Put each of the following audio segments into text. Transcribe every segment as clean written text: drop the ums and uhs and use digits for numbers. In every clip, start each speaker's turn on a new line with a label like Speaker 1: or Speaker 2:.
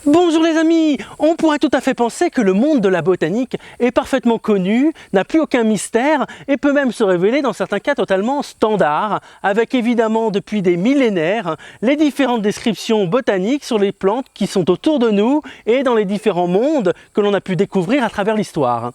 Speaker 1: Bonjour les amis, on pourrait tout à fait penser que le monde de la botanique est parfaitement connu, n'a plus aucun mystère et peut même se révéler dans certains cas totalement standard, avec évidemment depuis des millénaires les différentes descriptions botaniques sur les plantes qui sont autour de nous et dans les différents mondes que l'on a pu découvrir à travers l'histoire.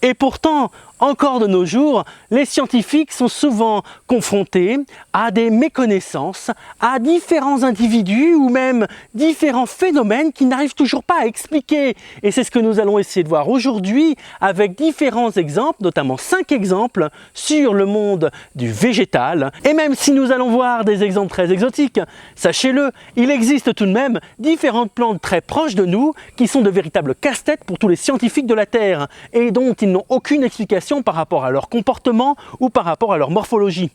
Speaker 1: Et pourtant, encore de nos jours, les scientifiques sont souvent confrontés à des méconnaissances, à différents individus ou même différents phénomènes qu'ils n'arrivent toujours pas à expliquer. Et c'est ce que nous allons essayer de voir aujourd'hui avec différents exemples, notamment 5 exemples sur le monde du végétal. Et même si nous allons voir des exemples très exotiques, sachez-le, il existe tout de même différentes plantes très proches de nous qui sont de véritables casse-têtes pour tous les scientifiques de la Terre et dont ils n'ont aucune explication par rapport à leur comportement ou par rapport à leur morphologie.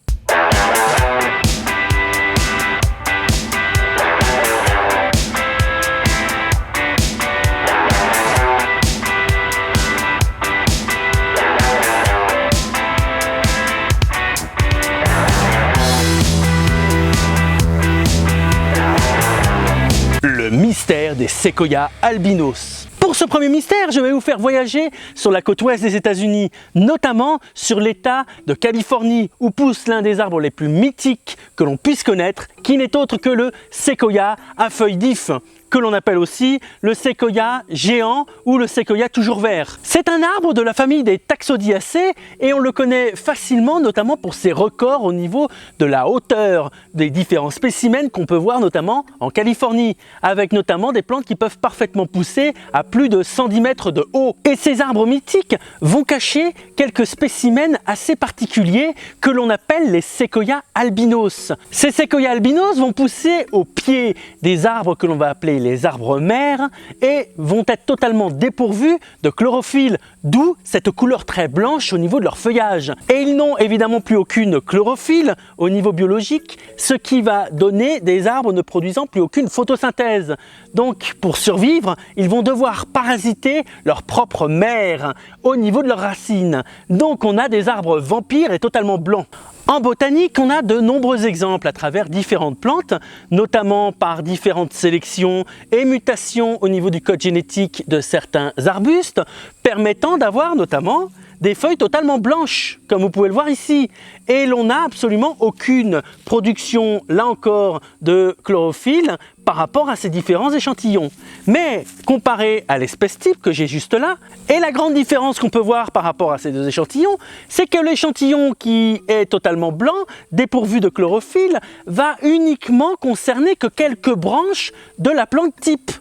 Speaker 1: Le mystère des séquoias albinos. Pour ce premier mystère, je vais vous faire voyager sur la côte ouest des États-Unis, notamment sur l'État de Californie, où pousse l'un des arbres les plus mythiques que l'on puisse connaître, qui n'est autre que le séquoia à feuilles d'if, que l'on appelle aussi le séquoia géant ou le séquoia toujours vert. C'est un arbre de la famille des Taxodiacées et on le connaît facilement, notamment pour ses records au niveau de la hauteur des différents spécimens qu'on peut voir notamment en Californie, avec notamment des plantes qui peuvent parfaitement pousser à plus de 110 mètres de haut. Et ces arbres mythiques vont cacher quelques spécimens assez particuliers que l'on appelle les séquoias albinos. Ces séquoias albinos vont pousser au pied des arbres que l'on va appeler les arbres mères et vont être totalement dépourvus de chlorophylle, d'où cette couleur très blanche au niveau de leur feuillage. Et ils n'ont évidemment plus aucune chlorophylle au niveau biologique, ce qui va donner des arbres ne produisant plus aucune photosynthèse. Donc pour survivre, ils vont devoir parasiter leur propre mère au niveau de leurs racines. Donc on a des arbres vampires et totalement blancs. En botanique, on a de nombreux exemples à travers différentes plantes, notamment par différentes sélections et mutations au niveau du code génétique de certains arbustes, permettant d'avoir notamment des feuilles totalement blanches, comme vous pouvez le voir ici. Et l'on n'a absolument aucune production, là encore, de chlorophylle par rapport à ces différents échantillons. Mais comparé à l'espèce type que j'ai juste là, et la grande différence qu'on peut voir par rapport à ces deux échantillons, c'est que l'échantillon qui est totalement blanc, dépourvu de chlorophylle, va uniquement concerner que quelques branches de la plante type.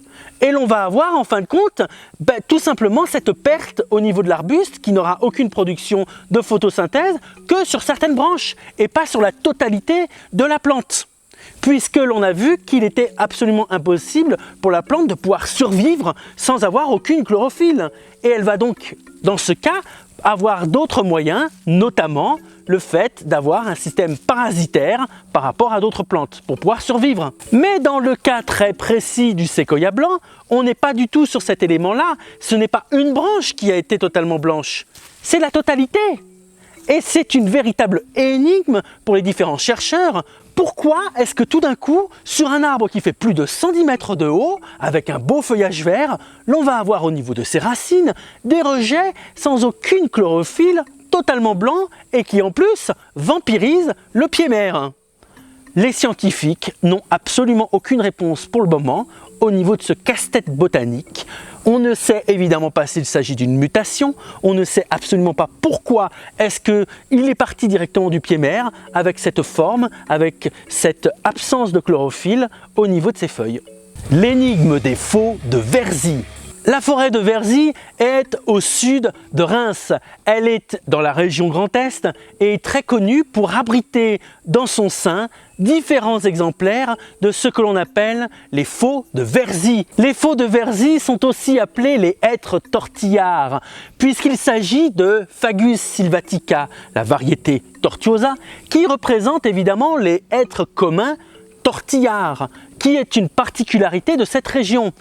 Speaker 1: Et l'on va avoir en fin de compte tout simplement cette perte au niveau de l'arbuste qui n'aura aucune production de photosynthèse que sur certaines branches et pas sur la totalité de la plante. Puisque l'on a vu qu'il était absolument impossible pour la plante de pouvoir survivre sans avoir aucune chlorophylle. Et elle va donc, dans ce cas, avoir d'autres moyens, notamment le fait d'avoir un système parasitaire par rapport à d'autres plantes pour pouvoir survivre. Mais dans le cas très précis du séquoia blanc, on n'est pas du tout sur cet élément-là. Ce n'est pas une branche qui a été totalement blanche, c'est la totalité. Et c'est une véritable énigme pour les différents chercheurs. Pourquoi est-ce que tout d'un coup, sur un arbre qui fait plus de 110 mètres de haut, avec un beau feuillage vert, l'on va avoir au niveau de ses racines des rejets sans aucune chlorophylle, totalement blancs et qui en plus vampirisent le pied mère? Les scientifiques n'ont absolument aucune réponse pour le moment au niveau de ce casse-tête botanique. On ne sait évidemment pas s'il s'agit d'une mutation, on ne sait absolument pas pourquoi est-ce qu'il est parti directement du pied mère avec cette forme, avec cette absence de chlorophylle au niveau de ses feuilles. L'énigme des faux de Verzy. La forêt de Verzy est au sud de Reims. Elle est dans la région Grand Est et est très connue pour abriter dans son sein différents exemplaires de ce que l'on appelle les faux de Verzy. Les faux de Verzy sont aussi appelés les hêtres tortillards, puisqu'il s'agit de Fagus sylvatica, la variété tortuosa, qui représente évidemment les hêtres communs tortillards, qui est une particularité de cette région.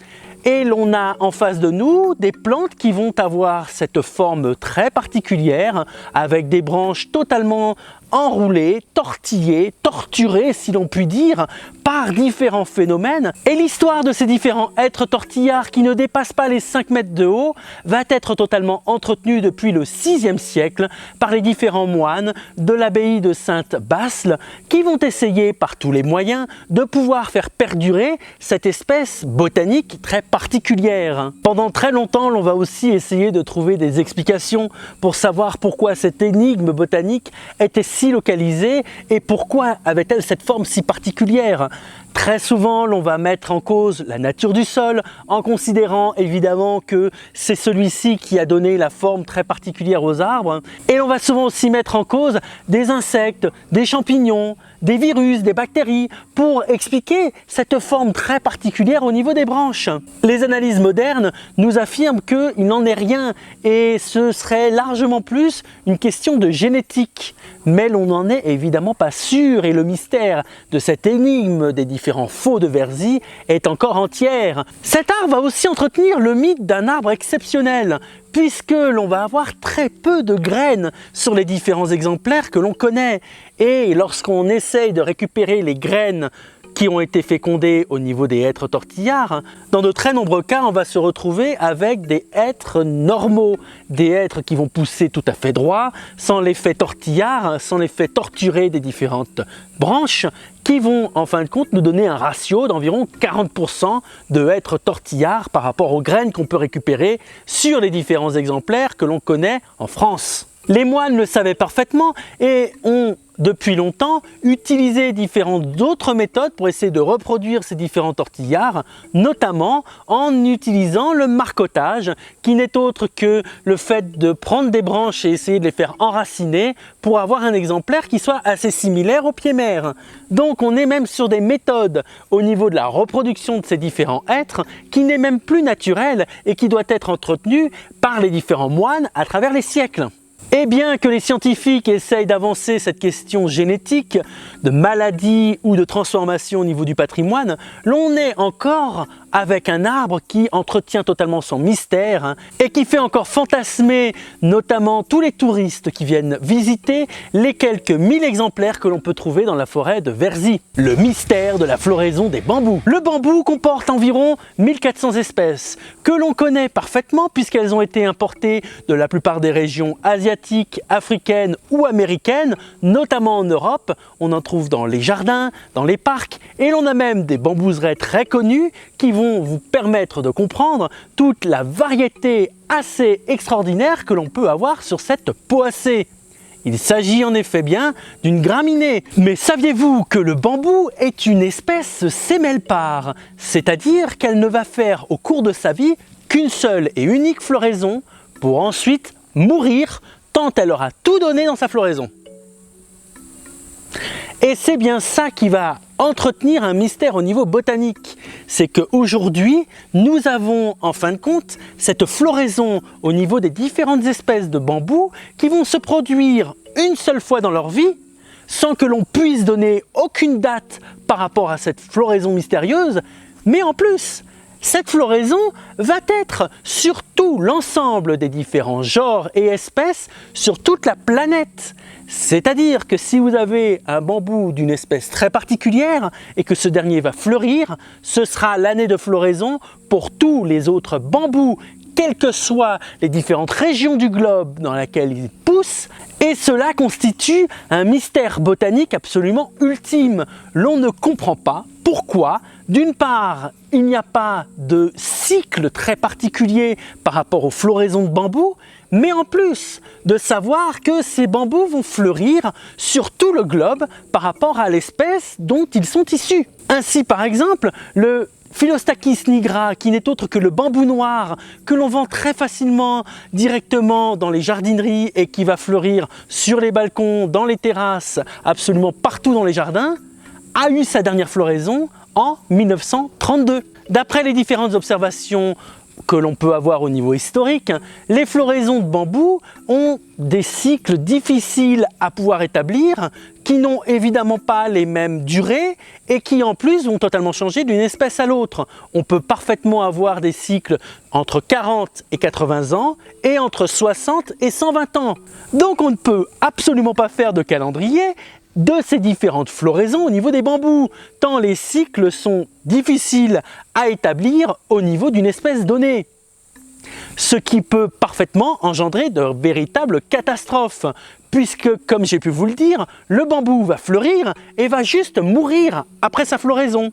Speaker 1: Et l'on a en face de nous des plantes qui vont avoir cette forme très particulière avec des branches totalement enroulés, tortillés, torturés si l'on peut dire, par différents phénomènes. Et l'histoire de ces différents êtres tortillards qui ne dépassent pas les 5 mètres de haut va être totalement entretenue depuis le 6e siècle par les différents moines de l'abbaye de Sainte-Basle qui vont essayer par tous les moyens de pouvoir faire perdurer cette espèce botanique très particulière. Pendant très longtemps, l'on va aussi essayer de trouver des explications pour savoir pourquoi cette énigme botanique était si localisée et pourquoi avait-elle cette forme si particulière. Très souvent, l'on va mettre en cause la nature du sol en considérant évidemment que c'est celui-ci qui a donné la forme très particulière aux arbres. Et l'on va souvent aussi mettre en cause des insectes, des champignons, des virus, des bactéries pour expliquer cette forme très particulière au niveau des branches. Les analyses modernes nous affirment qu'il n'en est rien et ce serait largement plus une question de génétique. Mais l'on n'en est évidemment pas sûr et le mystère de cette énigme des différents faux de Verzy est encore entière. Cet arbre va aussi entretenir le mythe d'un arbre exceptionnel puisque l'on va avoir très peu de graines sur les différents exemplaires que l'on connaît. Et lorsqu'on essaye de récupérer les graines qui ont été fécondés au niveau des hêtres tortillards, dans de très nombreux cas, on va se retrouver avec des hêtres normaux, des hêtres qui vont pousser tout à fait droit, sans l'effet tortillard, sans l'effet torturé des différentes branches, qui vont en fin de compte nous donner un ratio d'environ 40% de hêtres tortillards par rapport aux graines qu'on peut récupérer sur les différents exemplaires que l'on connaît en France. Les moines le savaient parfaitement et ont depuis longtemps utilisé différentes autres méthodes pour essayer de reproduire ces différents tortillards, notamment en utilisant le marcottage, qui n'est autre que le fait de prendre des branches et essayer de les faire enraciner pour avoir un exemplaire qui soit assez similaire au pied mère. Donc on est même sur des méthodes au niveau de la reproduction de ces différents êtres qui n'est même plus naturelle et qui doit être entretenue par les différents moines à travers les siècles. Et bien que les scientifiques essayent d'avancer cette question génétique, de maladie ou de transformation au niveau du patrimoine, l'on est encore avec un arbre qui entretient totalement son mystère et qui fait encore fantasmer notamment tous les touristes qui viennent visiter les quelques 1000 exemplaires que l'on peut trouver dans la forêt de Verzy. Le mystère de la floraison des bambous. Le bambou comporte environ 1400 espèces que l'on connaît parfaitement puisqu'elles ont été importées de la plupart des régions asiatiques, africaines ou américaines, notamment en Europe. On en trouve dans les jardins, dans les parcs et l'on a même des bambouseraies très connues qui vont vous permettre de comprendre toute la variété assez extraordinaire que l'on peut avoir sur cette poacée. Il s'agit en effet bien d'une graminée. Mais saviez-vous que le bambou est une espèce sémelle-part, c'est-à-dire qu'elle ne va faire au cours de sa vie qu'une seule et unique floraison pour ensuite mourir tant elle aura tout donné dans sa floraison. Et c'est bien ça qui va entretenir un mystère au niveau botanique. C'est qu'aujourd'hui, nous avons en fin de compte cette floraison au niveau des différentes espèces de bambous qui vont se produire une seule fois dans leur vie sans que l'on puisse donner aucune date par rapport à cette floraison mystérieuse. Mais en plus, cette floraison va être sur tout l'ensemble des différents genres et espèces sur toute la planète. C'est-à-dire que si vous avez un bambou d'une espèce très particulière et que ce dernier va fleurir, ce sera l'année de floraison pour tous les autres bambous, quelles que soient les différentes régions du globe dans lesquelles ils poussent. Et cela constitue un mystère botanique absolument ultime. L'on ne comprend pas pourquoi, d'une part, il n'y a pas de cycle très particulier par rapport aux floraisons de bambous, mais en plus de savoir que ces bambous vont fleurir sur tout le globe par rapport à l'espèce dont ils sont issus. Ainsi, par exemple, le Phyllostachys nigra, qui n'est autre que le bambou noir que l'on vend très facilement directement dans les jardineries et qui va fleurir sur les balcons, dans les terrasses, absolument partout dans les jardins, a eu sa dernière floraison en 1932. D'après les différentes observations que l'on peut avoir au niveau historique, les floraisons de bambou ont des cycles difficiles à pouvoir établir, qui n'ont évidemment pas les mêmes durées et qui en plus vont totalement changer d'une espèce à l'autre. On peut parfaitement avoir des cycles entre 40 et 80 ans et entre 60 et 120 ans. Donc on ne peut absolument pas faire de calendrier de ces différentes floraisons au niveau des bambous, tant les cycles sont difficiles à établir au niveau d'une espèce donnée. Ce qui peut parfaitement engendrer de véritables catastrophes, puisque, comme j'ai pu vous le dire, le bambou va fleurir et va juste mourir après sa floraison.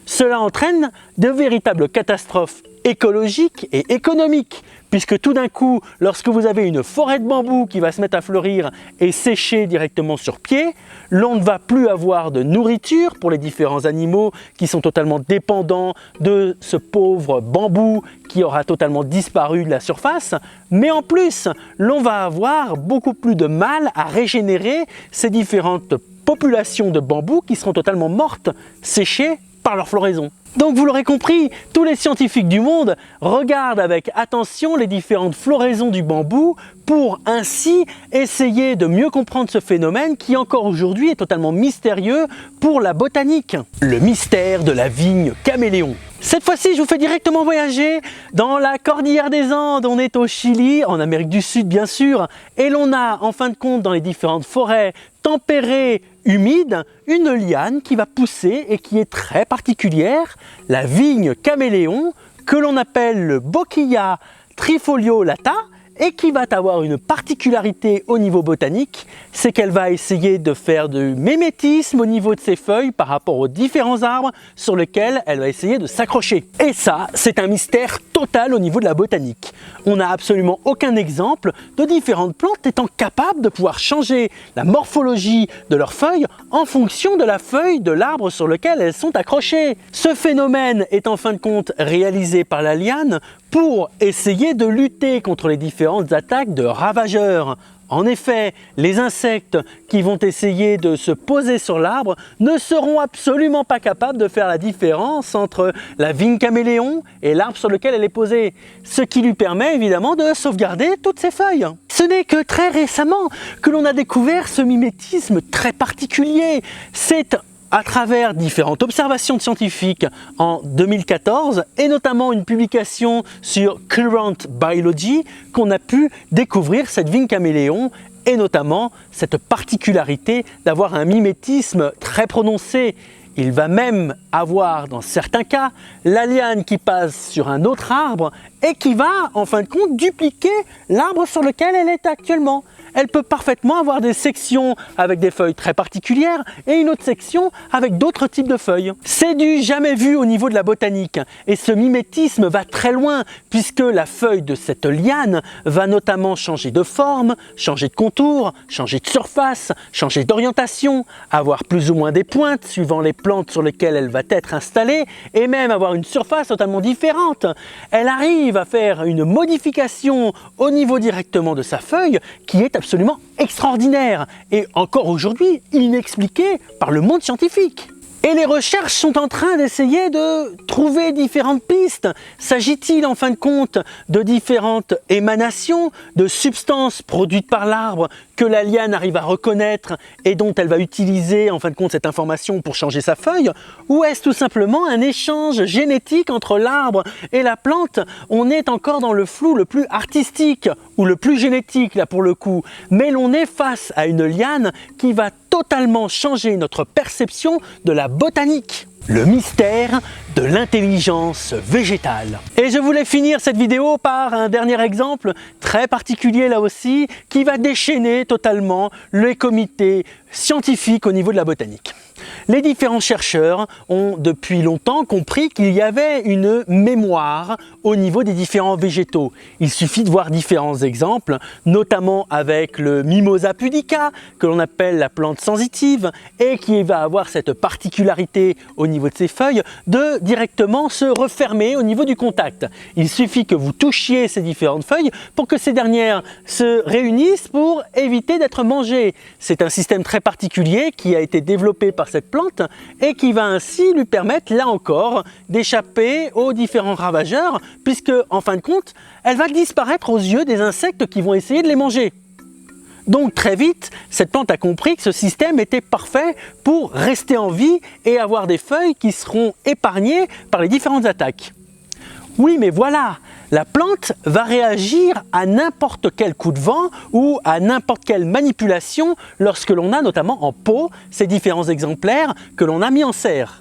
Speaker 1: Cela entraîne de véritables catastrophes écologiques et économiques, puisque tout d'un coup, lorsque vous avez une forêt de bambou qui va se mettre à fleurir et sécher directement sur pied, l'on ne va plus avoir de nourriture pour les différents animaux qui sont totalement dépendants de ce pauvre bambou qui aura totalement disparu de la surface, mais en plus, l'on va avoir beaucoup plus de mal à régénérer ces différentes populations de bambous qui seront totalement mortes, séchées par leur floraison. Donc vous l'aurez compris, tous les scientifiques du monde regardent avec attention les différentes floraisons du bambou pour ainsi essayer de mieux comprendre ce phénomène qui encore aujourd'hui est totalement mystérieux pour la botanique. Le mystère de la vigne caméléon. Cette fois-ci, je vous fais directement voyager dans la cordillère des Andes. On est au Chili, en Amérique du Sud bien sûr, et l'on a en fin de compte dans les différentes forêts tempérées, humides, une liane qui va pousser et qui est très particulière, la vigne caméléon, que l'on appelle le Bocchia trifoliolata, et qui va avoir une particularité au niveau botanique, c'est qu'elle va essayer de faire du mimétisme au niveau de ses feuilles par rapport aux différents arbres sur lesquels elle va essayer de s'accrocher. Et ça, c'est un mystère total au niveau de la botanique. On n'a absolument aucun exemple de différentes plantes étant capables de pouvoir changer la morphologie de leurs feuilles en fonction de la feuille de l'arbre sur lequel elles sont accrochées. Ce phénomène est en fin de compte réalisé par la liane pour essayer de lutter contre les différentes attaques de ravageurs. En effet, les insectes qui vont essayer de se poser sur l'arbre ne seront absolument pas capables de faire la différence entre la vigne caméléon et l'arbre sur lequel elle est posée, ce qui lui permet évidemment de sauvegarder toutes ses feuilles. Ce n'est que très récemment que l'on a découvert ce mimétisme très particulier. C'est à travers différentes observations de scientifiques en 2014 et notamment une publication sur Current Biology qu'on a pu découvrir cette vigne caméléon et notamment cette particularité d'avoir un mimétisme très prononcé. Il va même avoir dans certains cas la liane qui passe sur un autre arbre et qui va en fin de compte dupliquer l'arbre sur lequel elle est actuellement. Elle peut parfaitement avoir des sections avec des feuilles très particulières et une autre section avec d'autres types de feuilles. C'est du jamais vu au niveau de la botanique et ce mimétisme va très loin puisque la feuille de cette liane va notamment changer de forme, changer de contour, changer de surface, changer d'orientation, avoir plus ou moins des pointes suivant les plantes sur lesquelles elle va être installée et même avoir une surface totalement différente. Elle arrive à faire une modification au niveau directement de sa feuille qui est absolument extraordinaire et encore aujourd'hui inexpliqué par le monde scientifique. Et les recherches sont en train d'essayer de trouver différentes pistes. S'agit-il en fin de compte de différentes émanations de substances produites par l'arbre que la liane arrive à reconnaître et dont elle va utiliser en fin de compte cette information pour changer sa feuille? Ou est-ce tout simplement un échange génétique entre l'arbre et la plante? On est encore dans le flou le plus artistique ou le plus génétique là pour le coup, mais l'on est face à une liane qui va totalement changer notre perception de la botanique. Le mystère de l'intelligence végétale. Et je voulais finir cette vidéo par un dernier exemple très particulier là aussi qui va déchaîner totalement les comités scientifiques au niveau de la botanique. Les différents chercheurs ont depuis longtemps compris qu'il y avait une mémoire au niveau des différents végétaux. Il suffit de voir différents exemples, notamment avec le Mimosa pudica, que l'on appelle la plante sensitive, et qui va avoir cette particularité au niveau de ses feuilles de directement se refermer au niveau du contact. Il suffit que vous touchiez ces différentes feuilles pour que ces dernières se réunissent pour éviter d'être mangées. C'est un système très particulier qui a été développé par cette plante et qui va ainsi lui permettre, là encore, d'échapper aux différents ravageurs puisque, en fin de compte, elle va disparaître aux yeux des insectes qui vont essayer de les manger. Donc très vite, cette plante a compris que ce système était parfait pour rester en vie et avoir des feuilles qui seront épargnées par les différentes attaques. Oui, mais voilà, la plante va réagir à n'importe quel coup de vent ou à n'importe quelle manipulation lorsque l'on a notamment en pot ces différents exemplaires que l'on a mis en serre.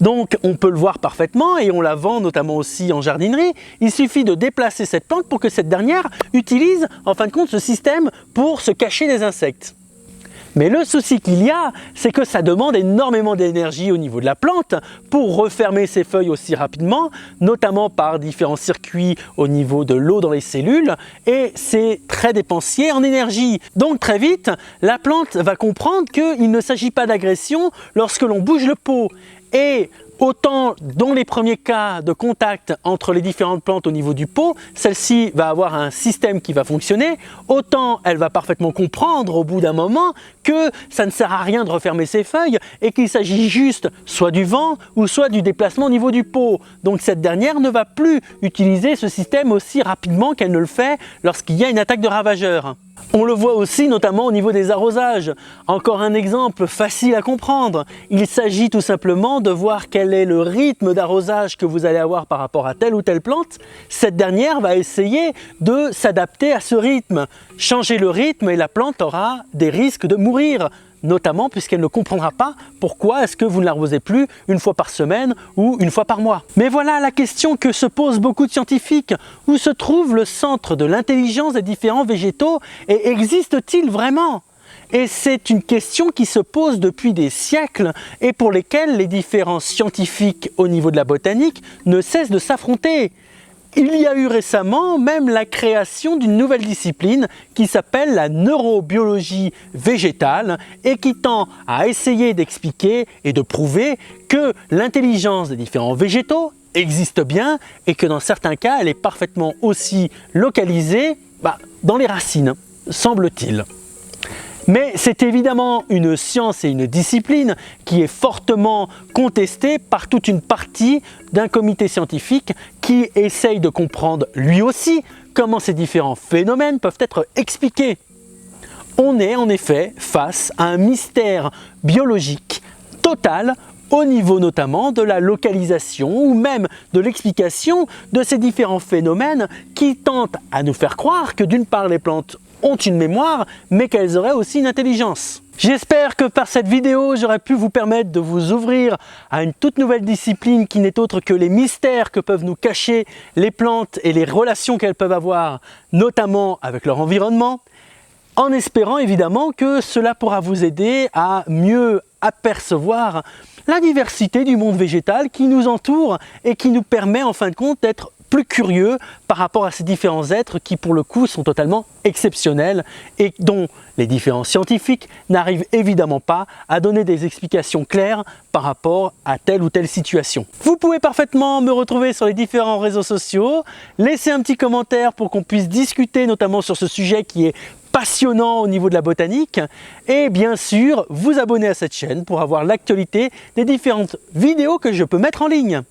Speaker 1: Donc on peut le voir parfaitement et on la vend notamment aussi en jardinerie. Il suffit de déplacer cette plante pour que cette dernière utilise en fin de compte ce système pour se cacher des insectes. Mais le souci qu'il y a, c'est que ça demande énormément d'énergie au niveau de la plante pour refermer ses feuilles aussi rapidement, notamment par différents circuits au niveau de l'eau dans les cellules, et c'est très dépensier en énergie. Donc très vite, la plante va comprendre qu'il ne s'agit pas d'agression lorsque l'on bouge le pot. Et autant dans les premiers cas de contact entre les différentes plantes au niveau du pot, celle-ci va avoir un système qui va fonctionner, autant elle va parfaitement comprendre au bout d'un moment que ça ne sert à rien de refermer ses feuilles et qu'il s'agit juste soit du vent ou soit du déplacement au niveau du pot. Donc cette dernière ne va plus utiliser ce système aussi rapidement qu'elle ne le fait lorsqu'il y a une attaque de ravageurs. On le voit aussi notamment au niveau des arrosages. Encore un exemple facile à comprendre. Il s'agit tout simplement de voir quel est le rythme d'arrosage que vous allez avoir par rapport à telle ou telle plante. Cette dernière va essayer de s'adapter à ce rythme. Changer le rythme et la plante aura des risques de mourir, notamment puisqu'elle ne comprendra pas pourquoi est-ce que vous ne l'arrosez plus une fois par semaine ou une fois par mois. Mais voilà la question que se posent beaucoup de scientifiques. Où se trouve le centre de l'intelligence des différents végétaux et existe-t-il vraiment ? Et c'est une question qui se pose depuis des siècles et pour lesquelles les différents scientifiques au niveau de la botanique ne cessent de s'affronter. Il y a eu récemment même la création d'une nouvelle discipline qui s'appelle la neurobiologie végétale et qui tend à essayer d'expliquer et de prouver que l'intelligence des différents végétaux existe bien et que dans certains cas elle est parfaitement aussi localisée dans les racines, semble-t-il. Mais c'est évidemment une science et une discipline qui est fortement contestée par toute une partie d'un comité scientifique qui essaye de comprendre lui aussi comment ces différents phénomènes peuvent être expliqués. On est en effet face à un mystère biologique total au niveau notamment de la localisation ou même de l'explication de ces différents phénomènes qui tentent à nous faire croire que d'une part les plantes ont une mémoire, mais qu'elles auraient aussi une intelligence. J'espère que par cette vidéo, j'aurai pu vous permettre de vous ouvrir à une toute nouvelle discipline qui n'est autre que les mystères que peuvent nous cacher les plantes et les relations qu'elles peuvent avoir, notamment avec leur environnement, en espérant évidemment que cela pourra vous aider à mieux apercevoir la diversité du monde végétal qui nous entoure et qui nous permet en fin de compte d'être plus curieux par rapport à ces différents êtres qui pour le coup sont totalement exceptionnels et dont les différents scientifiques n'arrivent évidemment pas à donner des explications claires par rapport à telle ou telle situation. Vous pouvez parfaitement me retrouver sur les différents réseaux sociaux, laisser un petit commentaire pour qu'on puisse discuter notamment sur ce sujet qui est passionnant au niveau de la botanique et bien sûr vous abonner à cette chaîne pour avoir l'actualité des différentes vidéos que je peux mettre en ligne.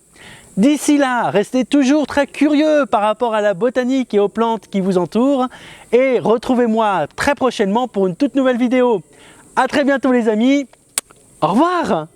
Speaker 1: D'ici là, restez toujours très curieux par rapport à la botanique et aux plantes qui vous entourent et retrouvez-moi très prochainement pour une toute nouvelle vidéo. À très bientôt les amis, au revoir!